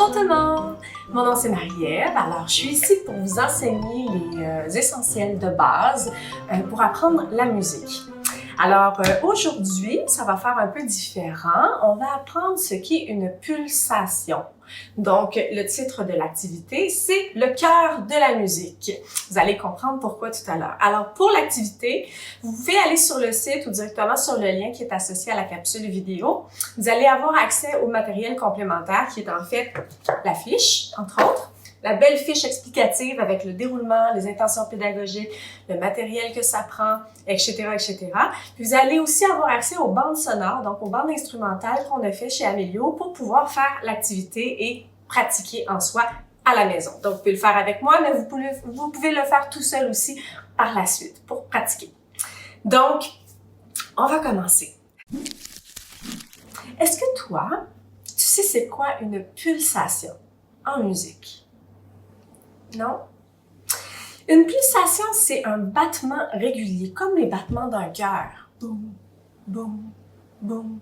Bonjour tout le monde! Mon nom c'est Marie-Ève, alors je suis ici pour vous enseigner les essentiels de base pour apprendre la musique. Alors aujourd'hui, ça va faire un peu différent. On va apprendre ce qu'est une pulsation. Donc, le titre de l'activité, c'est le cœur de la musique. Vous allez comprendre pourquoi tout à l'heure. Alors, pour l'activité, vous pouvez aller sur le site ou directement sur le lien qui est associé à la capsule vidéo. Vous allez avoir accès au matériel complémentaire qui est en fait la fiche, entre autres, la belle fiche explicative avec le déroulement, les intentions pédagogiques, le matériel que ça prend, etc., etc. Puis vous allez aussi avoir accès aux bandes sonores, donc aux bandes instrumentales qu'on a fait chez Amélio pour pouvoir faire l'activité et pratiquer en soi à la maison. Donc, vous pouvez le faire avec moi, mais vous pouvez le faire tout seul aussi par la suite pour pratiquer. Donc, on va commencer. Est-ce que toi, tu sais c'est quoi une pulsation en musique? Non? Une pulsation, c'est un battement régulier, comme les battements d'un cœur. Boum, boum, boum,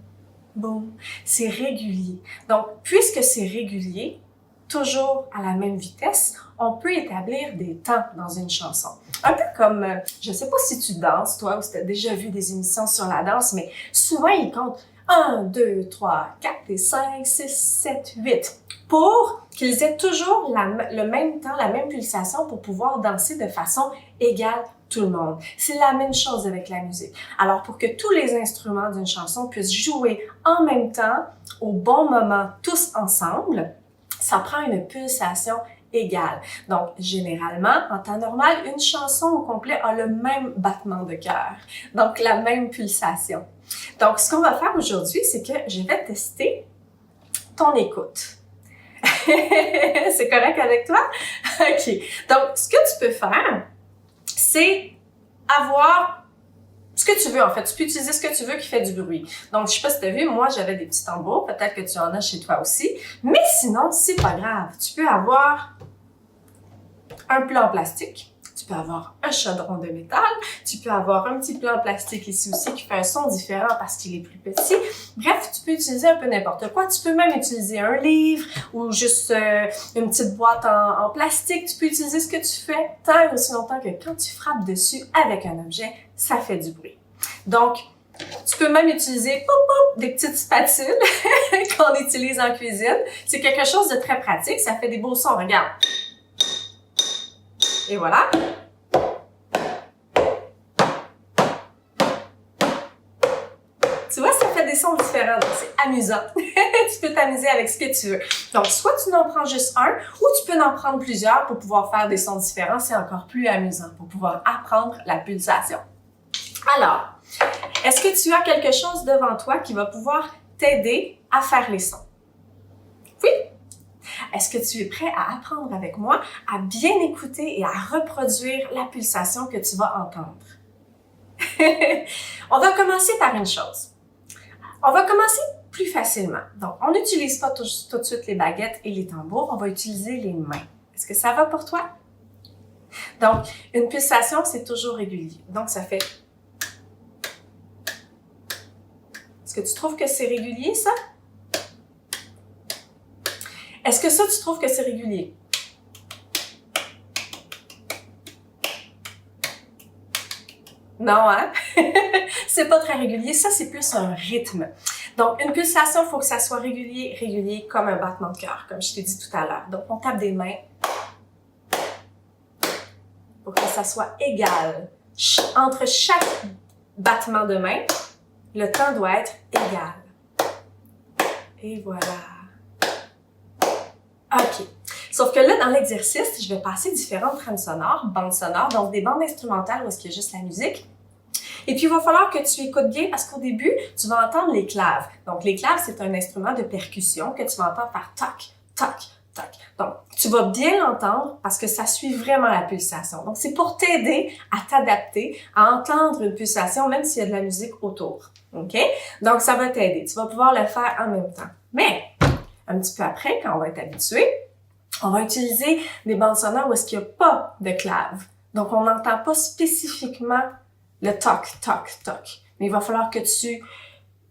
boum. C'est régulier. Donc, puisque c'est régulier, toujours à la même vitesse, on peut établir des temps dans une chanson. Un peu comme, je ne sais pas si tu danses, toi, ou si tu as déjà vu des émissions sur la danse, mais souvent, ils comptent 1, 2, 3, 4 et 5, 6, 7, 8 pour qu'ils aient toujours le même temps, la même pulsation pour pouvoir danser de façon égale tout le monde. C'est la même chose avec la musique. Alors, pour que tous les instruments d'une chanson puissent jouer en même temps, au bon moment, tous ensemble, ça prend une pulsation égale. Donc, généralement, en temps normal, une chanson au complet a le même battement de cœur, donc la même pulsation. Donc, ce qu'on va faire aujourd'hui, c'est que je vais tester ton écoute. C'est correct avec toi? OK. Donc, ce que tu peux faire, c'est avoir ce que tu veux, en fait. Tu peux utiliser ce que tu veux qui fait du bruit. Donc, je sais pas si tu as vu, moi, j'avais des petits tambours. Peut-être que tu en as chez toi aussi. Mais sinon, c'est pas grave. Tu peux avoir un plat en plastique. Tu peux avoir un chaudron de métal. Tu peux avoir un petit plat en plastique ici aussi qui fait un son différent parce qu'il est plus petit. Bref, tu peux utiliser un peu n'importe quoi. Tu peux même utiliser un livre ou juste une petite boîte en plastique. Tu peux utiliser ce que tu fais tant et aussi longtemps que quand tu frappes dessus avec un objet, ça fait du bruit. Donc, tu peux même utiliser des petites spatules qu'on utilise en cuisine. C'est quelque chose de très pratique. Ça fait des beaux sons. Regarde. Et voilà. Tu vois, ça fait des sons différents, donc c'est amusant. Tu peux t'amuser avec ce que tu veux. Donc, soit tu n'en prends juste un, ou tu peux en prendre plusieurs pour pouvoir faire des sons différents. C'est encore plus amusant pour pouvoir apprendre la pulsation. Alors, est-ce que tu as quelque chose devant toi qui va pouvoir t'aider à faire les sons? Oui? Est-ce que tu es prêt à apprendre avec moi à bien écouter et à reproduire la pulsation que tu vas entendre? On va commencer par une chose. On va commencer plus facilement. Donc, on n'utilise pas tout de suite les baguettes et les tambours, on va utiliser les mains. Est-ce que ça va pour toi? Donc, une pulsation, c'est toujours régulier. Donc, ça fait... Est-ce que tu trouves que c'est régulier, ça? Est-ce que ça, tu trouves que c'est régulier? Non, hein? C'est pas très régulier. Ça, c'est plus un rythme. Donc, une pulsation, il faut que ça soit régulier comme un battement de cœur, comme je t'ai dit tout à l'heure. Donc, on tape des mains pour que ça soit égal. Entre chaque battement de main, le temps doit être égal. Et voilà. OK. Sauf que là, dans l'exercice, je vais passer différentes trames sonores, bandes sonores, donc des bandes instrumentales où est-ce qu'il y a juste la musique. Et puis, il va falloir que tu écoutes bien parce qu'au début, tu vas entendre les claves. Donc, les claves, c'est un instrument de percussion que tu vas entendre faire toc, toc, toc. Donc, tu vas bien l'entendre parce que ça suit vraiment la pulsation. Donc, c'est pour t'aider à t'adapter, à entendre une pulsation, même s'il y a de la musique autour. OK? Donc, ça va t'aider. Tu vas pouvoir le faire en même temps. Mais, un petit peu après, quand on va être habitué, on va utiliser des bandes sonores où est-ce qu'il n'y a pas de clave. Donc, on n'entend pas spécifiquement le toc, toc, toc. Mais il va falloir que tu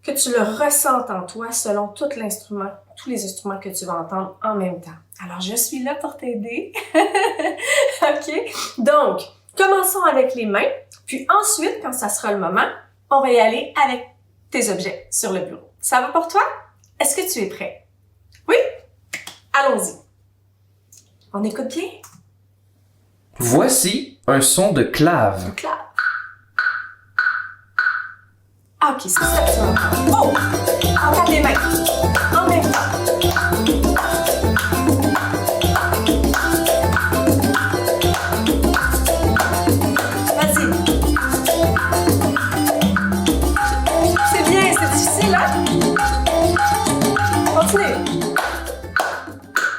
que tu le ressentes en toi selon tous les instruments que tu vas entendre en même temps. Alors, je suis là pour t'aider. OK? Donc, commençons avec les mains. Puis ensuite, quand ça sera le moment, on va y aller avec tes objets sur le bureau. Ça va pour toi? Est-ce que tu es prêt? Oui? Allons-y. On écoute bien? Voici un son de clave. Le clave. Ah, OK, c'est ça que tu vas entendre. Oh! Entends les mains. En même temps. Vas-y. C'est bien, c'est difficile, hein? Continue.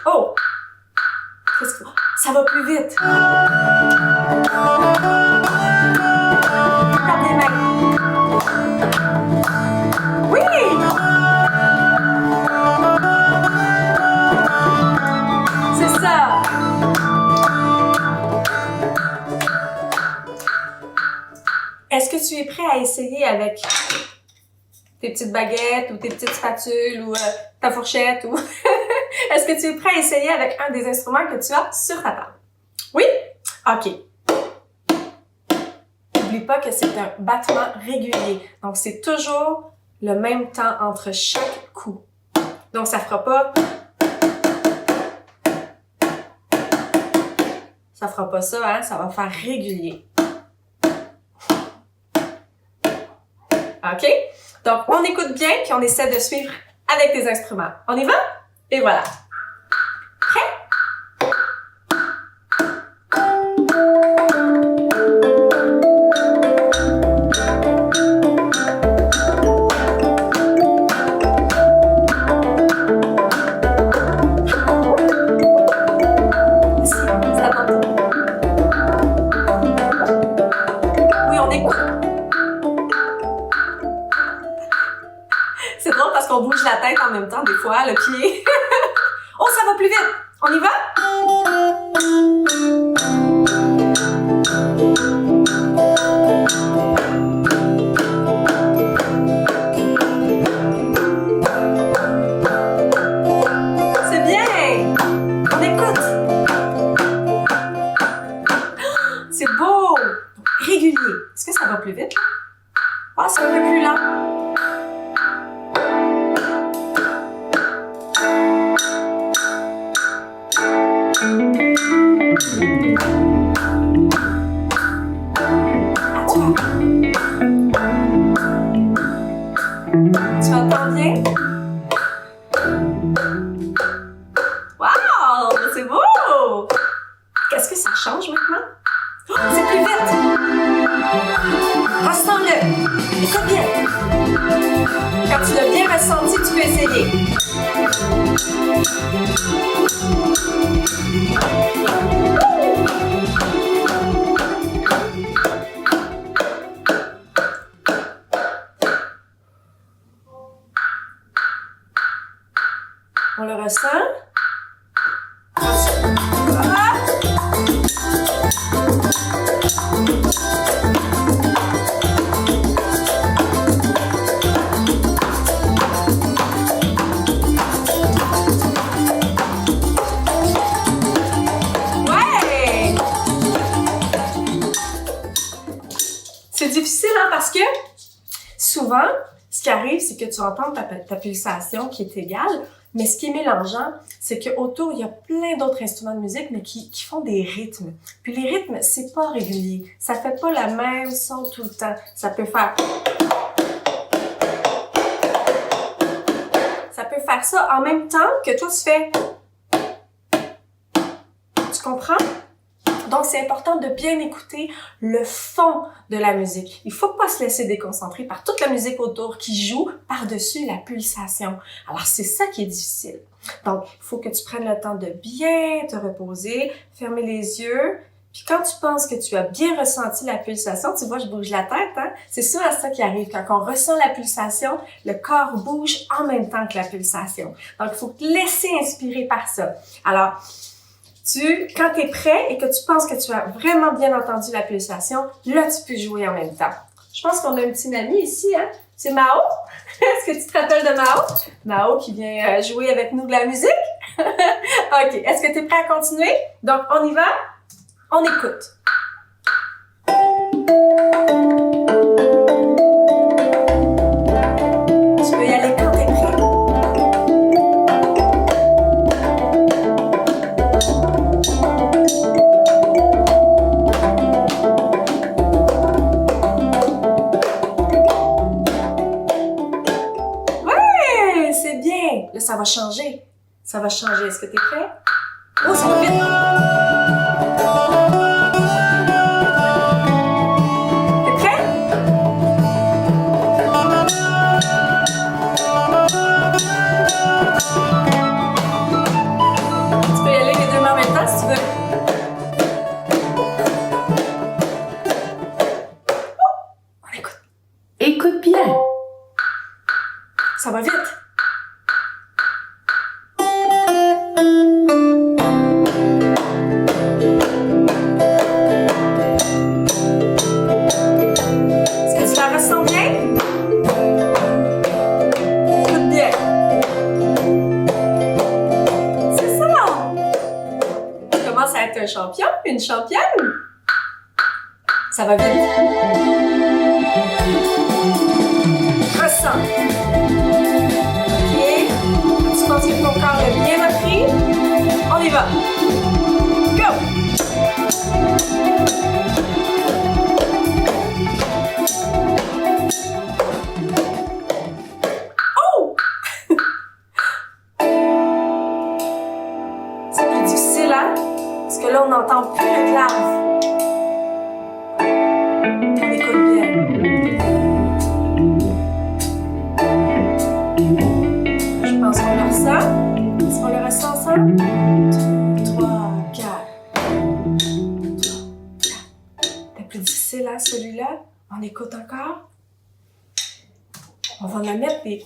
Oh! Qu'est-ce que... Ça va plus vite. Regarde les mains. Oui! C'est ça. Est-ce que tu es prêt à essayer avec tes petites baguettes ou tes petites spatules ou ta fourchette ou... Est-ce que tu es prêt à essayer avec un des instruments que tu as sur ta table? Oui? OK. N'oublie pas que c'est un battement régulier. Donc, c'est toujours le même temps entre chaque coup. Donc, ça fera pas... Ça fera pas ça, hein? Ça va faire régulier. OK? Donc, on écoute bien puis on essaie de suivre avec tes instruments. On y va? Et voilà. Prêt? C'est à ton tour. Oui, on écoute. C'est drôle parce qu'on bouge la tête en même temps, des fois, le pied. Oh, ça va plus vite! On y va? C'est bien! On écoute! C'est beau! Régulier. Est-ce que ça va plus vite? Ah, c'est un peu plus lent. Tu entends bien? Wow! C'est beau! Qu'est-ce que ça change maintenant? Oh, c'est plus vite! Ressens-le! Écoute bien! Quand tu l'as bien ressenti, tu peux essayer. On le ressent. Ah! Ouais! C'est difficile, hein, parce que souvent, ce qui arrive, c'est que tu entends ta pulsation qui est égale, mais ce qui est mélangeant, c'est qu'autour, il y a plein d'autres instruments de musique, mais qui font des rythmes. Puis les rythmes, c'est pas régulier. Ça fait pas la même son tout le temps. Ça peut faire... Ça peut faire ça en même temps que toi, tu fais... Tu comprends? Donc, c'est important de bien écouter le fond de la musique. Il faut pas se laisser déconcentrer par toute la musique autour qui joue par-dessus la pulsation. Alors, c'est ça qui est difficile. Donc, il faut que tu prennes le temps de bien te reposer, fermer les yeux. Puis quand tu penses que tu as bien ressenti la pulsation, tu vois, je bouge la tête, hein? C'est ça qui arrive. Quand on ressent la pulsation, le corps bouge en même temps que la pulsation. Donc, il faut te laisser inspirer par ça. Alors, quand tu es prêt et que tu penses que tu as vraiment bien entendu la pulsation, là, tu peux jouer en même temps. Je pense qu'on a une petite amie ici, hein? C'est Mao. Est-ce que tu te rappelles de Mao? Mao qui vient jouer avec nous de la musique. OK. Est-ce que tu es prêt à continuer? Donc, on y va? On écoute. Tu peux y aller quand t'es prêt. Ouais, c'est bien. Là, ça va changer. Ça va changer. Est-ce que t'es prêt? Oh, ça va vite. Écoute bien. Ça va vite. Est-ce que tu la ressens bien? Écoute bien. C'est ça. Tu commences à être un champion, une championne. Ça va vite. Ressens. OK. Tu penses que ton corps est bien repris? On y va. Go! Oh! C'est plus difficile, hein? Parce que là, on n'entend plus le clave. On écoute bien. Je pense qu'on le ressent. Est-ce qu'on le ressent ensemble? 3, 4. C'est plus difficile, hein, celui-là? On écoute encore? On va en mettre des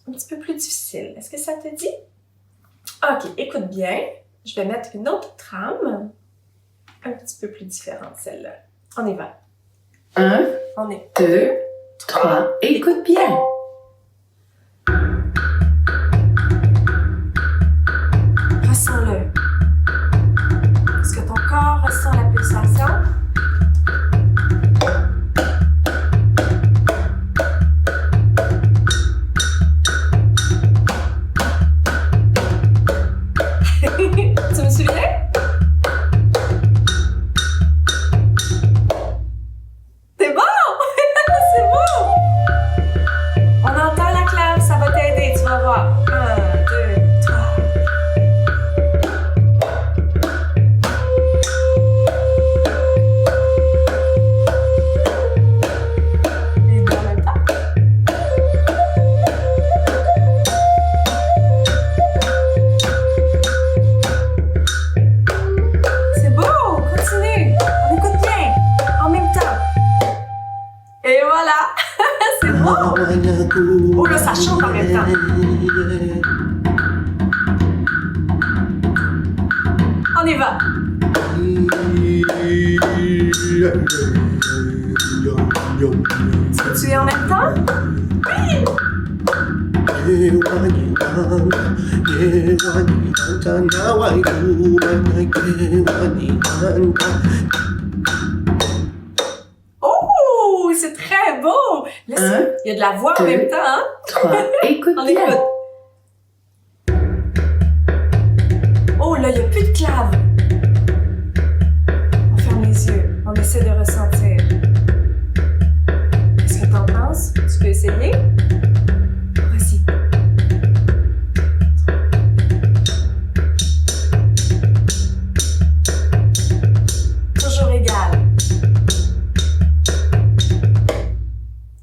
un petit peu plus difficiles. Est-ce que ça te dit? OK, écoute bien. Je vais mettre une autre trame. Un petit peu plus différente, celle-là. On y va. 1, On est 2, 3. Écoute bien. Ressens-le. Est-ce que ton corps ressent la pulsation? Tu me souviens? C'est bon! C'est bon! On entend la clave, ça va t'aider, tu vas voir. 1, 2, 3. Les deux en même temps. C'est beau! Continue! On écoute bien! En même temps. Et voilà! C'est bon! Oh là, ça chante en même temps. On y va! Tu es en même temps? Oui! Oh, c'est très beau! Là, il y a de la voix en même temps, hein? 3. Écoute On bien. écoute. Oh, là, il n'y a plus de clave. On ferme les yeux. On essaie de ressentir. Qu'est-ce que t'en penses? Tu peux essayer? Vas-y. Toujours égal.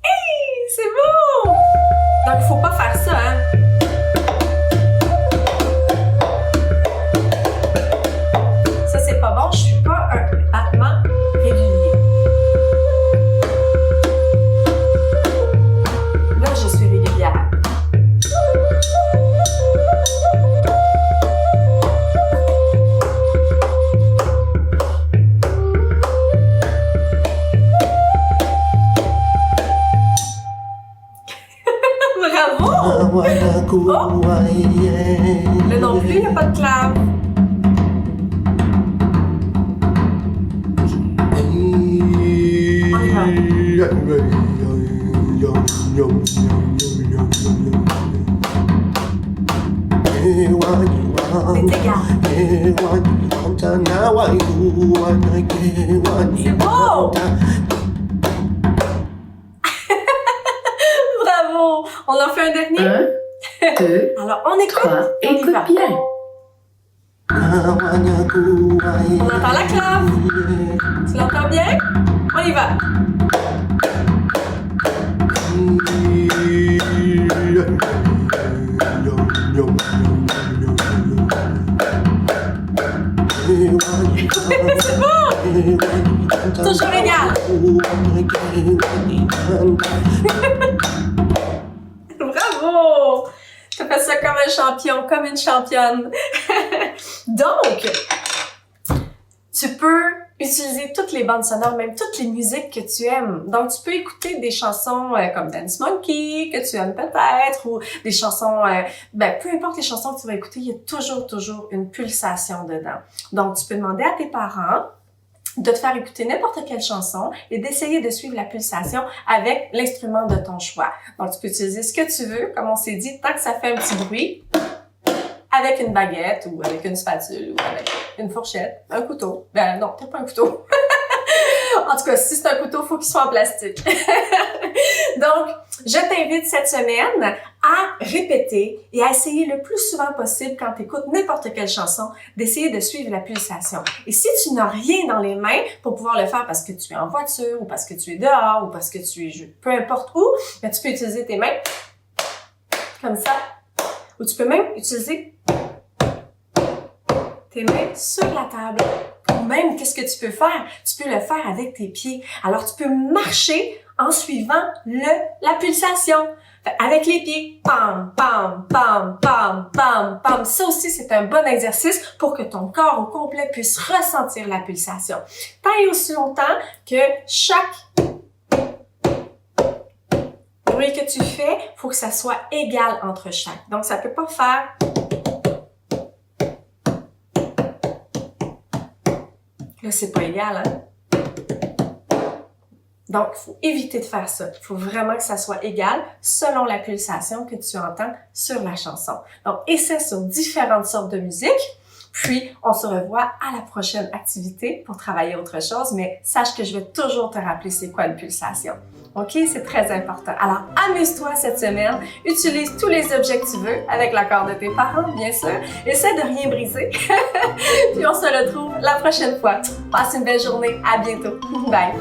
Hey, c'est beau! Donc, il ne faut pas faire ça, hein? Ça, c'est pas bon. Je suis pas un battement régulier. Là, je suis régulière. Bravo! Là non plus, il n'y a pas de clave. C'est égal. C'est beau! Bravo! On en fait un dernier? 1, 2, Alors, on écoute. 3. On y va. Écoute bien. On entend la clave. Tu l'entends bien? On y va. C'est bon! Toujours égal. Bravo! Tu fait ça comme un champion, comme une championne. Donc, tu peux utiliser toutes les bandes sonores, même toutes les musiques que tu aimes. Donc, tu peux écouter des chansons comme Dance Monkey, que tu aimes peut-être, ou des chansons, peu importe les chansons que tu vas écouter, il y a toujours une pulsation dedans. Donc, tu peux demander à tes parents de te faire écouter n'importe quelle chanson et d'essayer de suivre la pulsation avec l'instrument de ton choix. Donc, tu peux utiliser ce que tu veux, comme on s'est dit, tant que ça fait un petit bruit, avec une baguette ou avec une spatule ou avec une fourchette, un couteau. Ben non, peut-être pas un couteau. En tout cas, si c'est un couteau, faut qu'il soit en plastique. Donc, je t'invite cette semaine à répéter et à essayer le plus souvent possible quand tu écoutes n'importe quelle chanson, d'essayer de suivre la pulsation. Et si tu n'as rien dans les mains pour pouvoir le faire parce que tu es en voiture ou parce que tu es dehors ou parce que tu es peu importe où, ben tu peux utiliser tes mains comme ça. Ou tu peux même utiliser tes mains sur la table. Ou même, qu'est-ce que tu peux faire? Tu peux le faire avec tes pieds. Alors, tu peux marcher en suivant la pulsation. Fait, avec les pieds, pam, pam, pam, pam, pam, pam. Ça aussi, c'est un bon exercice pour que ton corps au complet puisse ressentir la pulsation. Tant et aussi longtemps que chaque bruit que tu fais, faut que ça soit égal entre chaque. Donc, ça peut pas faire... Là, c'est pas égal, hein? Donc, il faut éviter de faire ça. Il faut vraiment que ça soit égal selon la pulsation que tu entends sur la chanson. Donc, essaie sur différentes sortes de musique. Puis, on se revoit à la prochaine activité pour travailler autre chose. Mais sache que je vais toujours te rappeler c'est quoi une pulsation. OK? C'est très important. Alors, amuse-toi cette semaine. Utilise tous les objets que tu veux avec l'accord de tes parents, bien sûr. Essaie de rien briser. Puis, on se retrouve la prochaine fois. Passe une belle journée. À bientôt. Bye!